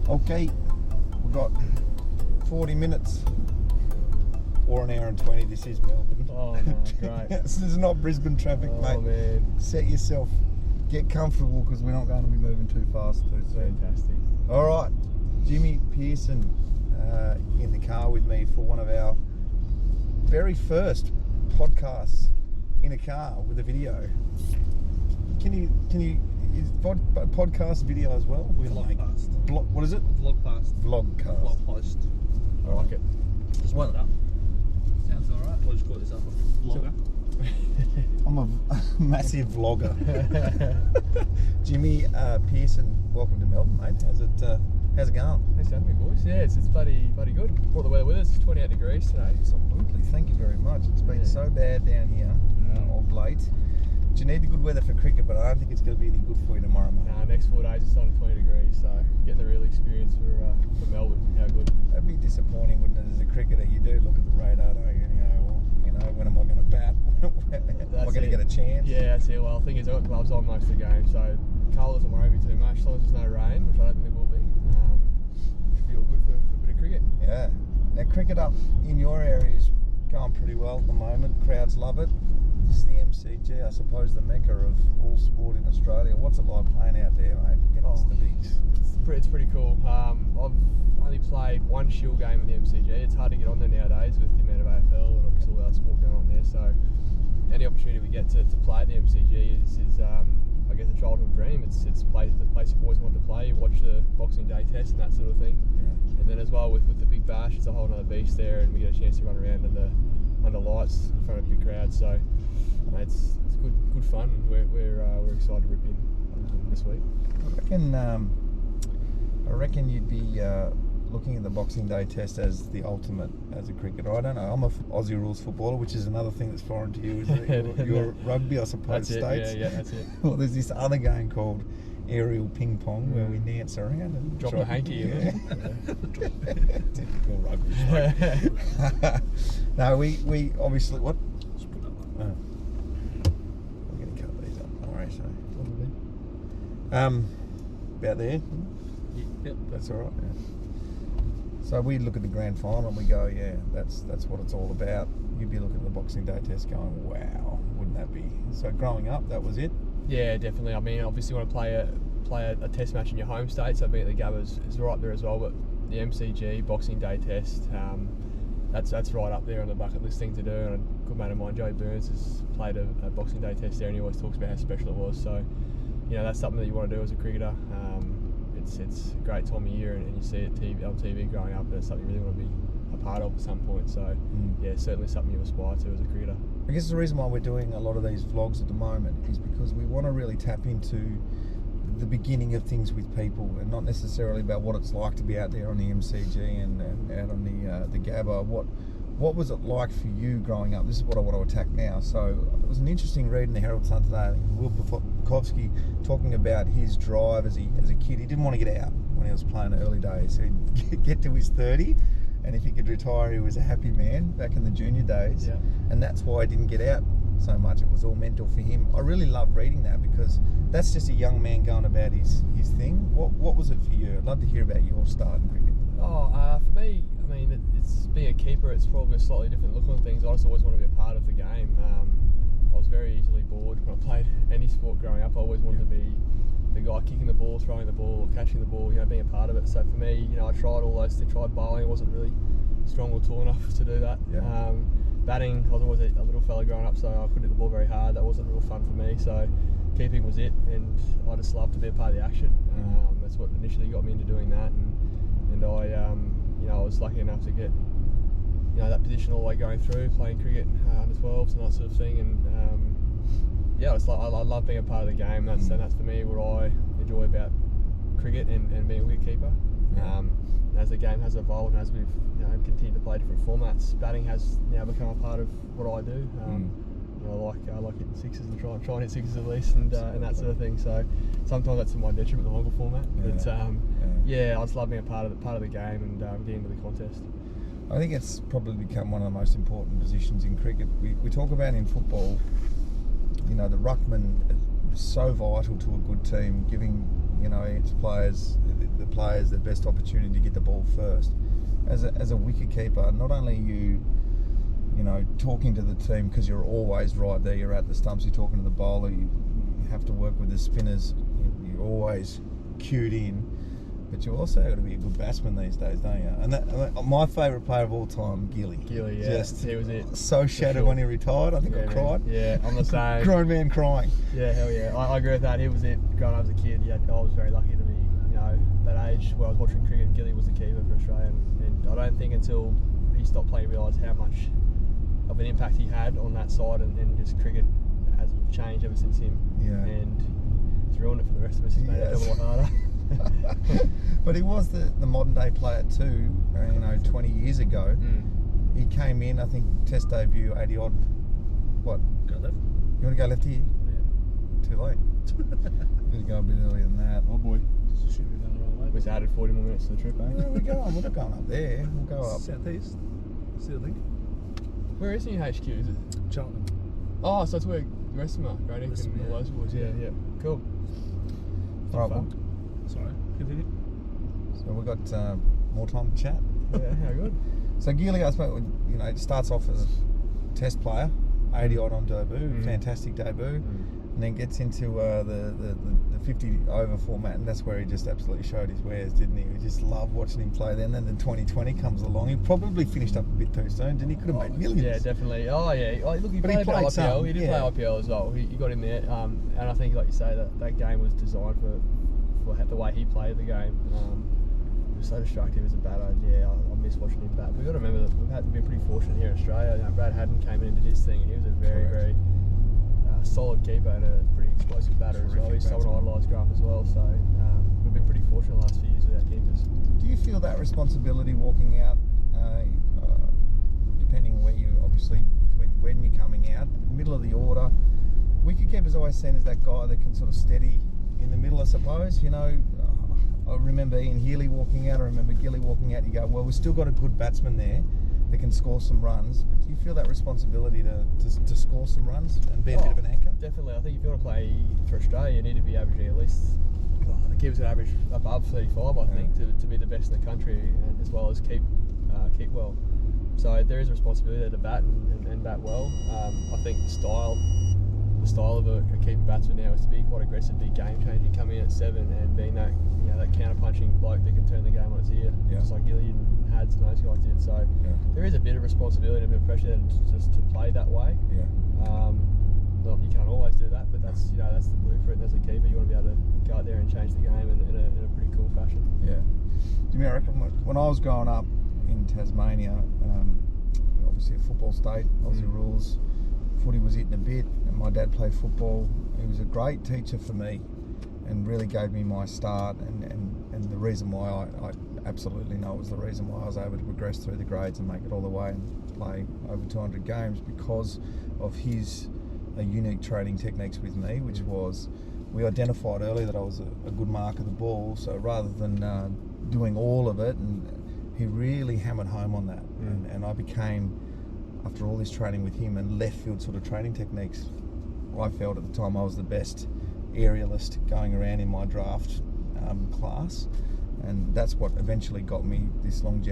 Okay, we've got 40 minutes or an hour and 20. This is Melbourne. Oh no, great. This is not Brisbane traffic, mate. Oh man. Set yourself, get comfortable because we're not going to be moving too fast too soon. Fantastic. All right, Jimmy Peirson in the car with me for one of our very first podcasts in a car with a video. Can you is podcast video as well? We like what is it? Vlogcast. Vlogcast. Vlog post. I like it. Just Well- it up. Sounds alright. We'll just call this up a vlogger. I'm a massive vlogger. Jimmy Peirson, welcome to Melbourne, mate. How's it going? Thanks for having me, boys. Yeah, it's bloody good. Brought the weather with us. It's 28 degrees today. Absolutely. Thank you very much. It's been so bad down here of late. Do you need the good weather for cricket? But I don't think it's going to be any good for you tomorrow, mate. Nah, next 4 days it's on 20 degrees, so getting the real experience for Melbourne. How good. That'd be disappointing, wouldn't it? As a cricketer, you do look at the radar, don't you? And you go, well, when am I going to bat? Am I going to get a chance? Yeah, that's it. Well, the thing is, I've got gloves on most of the game, so cold doesn't worry me too much. As long as there's no rain, which I don't think there will be, should be all good for a bit of cricket. Yeah. Now, cricket up in your area is going pretty well at the moment. Crowds love it. This is the MCG, I suppose, the mecca of all sport in Australia. What's it like playing out there, mate, against the bigs? It's pretty cool. I've only played one Shield game at the MCG. It's hard to get on there nowadays with the amount of AFL and obviously all the other sport going on there. So any opportunity we get to play at the MCG is I guess, a childhood dream. It's the place you've always wanted to play. You watch the Boxing Day test and that sort of thing. Yeah. And then as well with the Big Bash, it's a whole other beast there, and we get a chance to run around under lights in front of big crowds. So it's good fun, and we're excited to rip in this week. I reckon you'd be looking at the Boxing Day test as the ultimate as a cricketer. I don't know. I'm a Aussie rules footballer, which is another thing that's foreign to you, isn't it? You're rugby, I suppose, that's States. Yeah, that's it. Well, there's this other game called aerial ping pong where we dance around and drop the hanky. Yeah. Typical rugby. No, we obviously what? Just put it up. Oh. We're going to cut these up. Don't worry, so. About there. Yep. That's all right. Yeah. So we look at the grand final and we go, yeah, that's what it's all about. You'd be looking at the Boxing Day test going, wow, wouldn't that be? So growing up, that was it. Yeah, definitely. I mean, obviously, you want to play a test match in your home state, so being at the Gabba is right there as well. But the MCG Boxing Day test, that's right up there on the bucket list thing to do. And a good mate of mine, Joey Burns, has played a Boxing Day test there, and he always talks about how special it was. So, that's something that you want to do as a cricketer. It's a great time of year, and you see it on TV growing up, and it's something you really want to be a part of at some point. So, yeah, certainly something you aspire to as a cricketer. I guess the reason why we're doing a lot of these vlogs at the moment is because we want to really tap into the beginning of things with people, and not necessarily about what it's like to be out there on the MCG and out on the Gabba. What was it like for you growing up? This is what I want to attack now. So it was an interesting read in the Herald Sun today. I think Will Bukowski talking about his drive as a kid. He didn't want to get out when he was playing in the early days. He'd get to his 30, and if he could retire, he was a happy man back in the junior days. Yeah. And that's why he didn't get out so much. It was all mental for him. I really love reading that because that's just a young man going about his thing. What was it for you? I'd love to hear about your start in cricket. For me, I mean, it's being a keeper. It's probably a slightly different look on things. I just always want to be a part of the game. I was very easily bored when I played any sport growing up. I always wanted to be the guy kicking the ball, throwing the ball, or catching the ball. Being a part of it. So for me, I tried all those things. Tried bowling. I wasn't really strong or tall enough to do that. Yeah. Batting, I was always a little fella growing up, so I couldn't hit the ball very hard. That wasn't real fun for me. So keeping was it, and I just loved to be a part of the action. That's what initially got me into doing that, and I was lucky enough to get that position all the way going through, playing cricket under 12s and that sort of thing. And I love being a part of the game. That's for me what I enjoy about cricket and being a wicketkeeper. As the game has evolved and as we've continued to play different formats, batting has now become a part of what I do. I like hitting sixes and try and hit sixes at least, and that sort of thing. So sometimes that's to my detriment, the longer format. But I just love being a part of the game and getting into the contest. I think it's probably become one of the most important positions in cricket. We talk about in football, the ruckman is so vital to a good team, giving You know, it's the players the best opportunity to get the ball first. As a wicket keeper, not only are you know, talking to the team because you're always right there. You're at the stumps. You're talking to the bowler. You have to work with the spinners. You're always cued in. But you also got to be a good batsman these days, don't you? And my favourite player of all time, Gilly. Gilly, yeah. Just he was it. so shattered when he retired. I think I cried. Yeah, I'm the same. Grown man crying. Yeah, hell yeah. I agree with that. He was it. Growing up as a kid, I was very lucky to be, you know, that age where I was watching cricket. Gilly was the keeper for Australia, and I don't think until he stopped playing, he realised how much of an impact he had on that side, and just cricket has changed ever since him. Yeah. And he's ruined it for the rest of us. He's made it a hell of a lot harder. But he was the modern day player too. You know, 20 years ago, he came in. I think Test debut 80 odd. What? Go left. You want to go lefty? Yeah. Too late. Need to go a bit earlier than that. Oh boy. Just should be down the right way. We added 40 more minutes to the trip, eh? Where are we going? We're not going up there. We'll go up. Southeast. See the link? Where is your HQ? Is it? Cheltenham. Oh, so it's where the rest of them are. Great Ink and all those boys. Yeah, yeah. Cool. All right, well, Sorry. Continue. so we've got more time to chat. Yeah, how good. So Gilly, I suppose, you know, starts off as a Test player, 80 odd on debut, fantastic debut, and then gets into the 50 over format, and that's where he just absolutely showed his wares, didn't he? We just loved watching him play then. And then 2020 comes along. He probably finished up a bit too soon, didn't he? Could have made millions. Yeah, definitely. Oh yeah. Oh, look, he But he played a bit played of IPL. some, He did yeah. play IPL as well. He got in there, and I think, like you say, that game was designed for the way he played the game. He was so destructive as a batter. Yeah, I miss watching him bat. We've got to remember that we've been pretty fortunate here in Australia. You know, Brad Haddon came in and did his thing, and he was a very solid keeper and a pretty explosive batter as well. He's someone I idolised growing up as well. So we've been pretty fortunate the last few years with our keepers. Do you feel that responsibility walking out, depending on where you, obviously, when you're coming out, middle of the order? Wicketkeeper's always seen as that guy that can sort of steady in the middle, I suppose. You know, I remember Ian Healy walking out, I remember Gilly walking out, you go, well, we've still got a good batsman there that can score some runs, but do you feel that responsibility to score some runs and be a bit of an anchor? Definitely. I think if you want to play for Australia, you need to be averaging at least, the keepers can average above 35, I think, to be the best in the country, and as well as keep well. So there is a responsibility there to bat and bat well. I think the style of a keeper batsman now is to be quite aggressive, be game changing, coming in at 7 and being that, you know, that counter punching bloke that can turn the game on its ear, just like Gilly and Hads and those guys did. So there is a bit of responsibility and a bit of pressure there to play that way. Well, you can't always do that, but that's the blueprint as a keeper. You want to be able to go out there and change the game in a pretty cool fashion. Yeah. Jimmy, I reckon when I was growing up in Tasmania, obviously a football state, Aussie rules, footy was eating a bit, and my dad played football. He was a great teacher for me and really gave me my start, and the reason why I absolutely know it was the reason why I was able to progress through the grades and make it all the way and play over 200 games, because of his unique training techniques with me, which was, we identified early that I was a good mark of the ball, so rather than doing all of it, and he really hammered home on that, and I became, after all this training with him and left field sort of training techniques, I felt at the time I was the best aerialist going around in my draft class, and that's what eventually got me this longevity